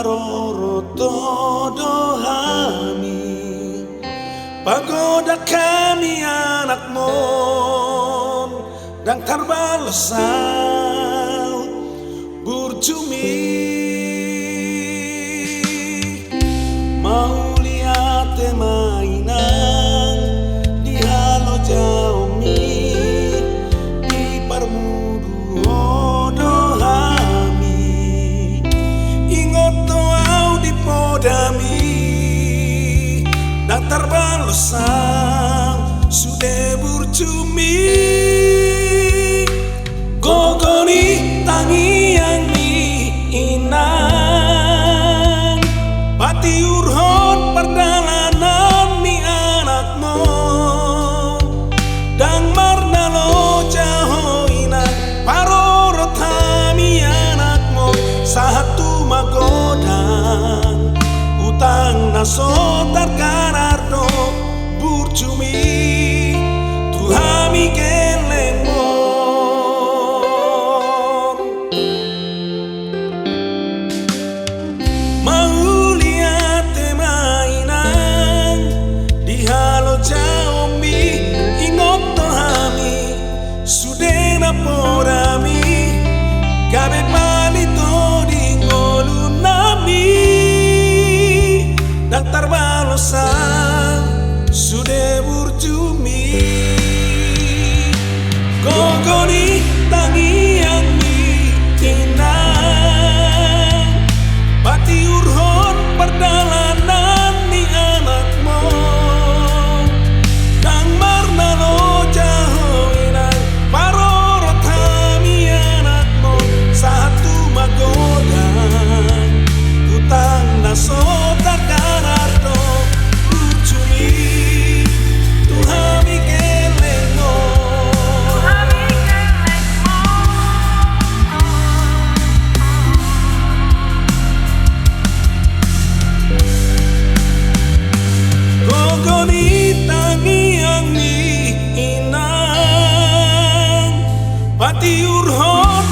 paroro todo hami pagoda kami anak mon dan tarbalasau burjumi mau lihat mainan di halo jauh mi di parmudu odo hami ingot doau di podami dan tarbalasau sudah burjumi gogoni tangiang mi inang pati urhon perjalanan mi anakmu dang marnalo jaho inang paroro tami anakmu satu magodang utang naso tarkanardo burjumi tuhami kelengmo mau lihat mainan di halo jaomi ingot tohami sudena porami gabe palito di ngolunami dan tarbalosan sudah burjumi gogoni tangiang mi inang pati urhon perjalanan ni anakmu dang marnalo jaho inang paroro tami anakmu satu magodang utang naso tarkanardo burjumi tuhami kelengmo gogoni tangiang mi inang pati urhon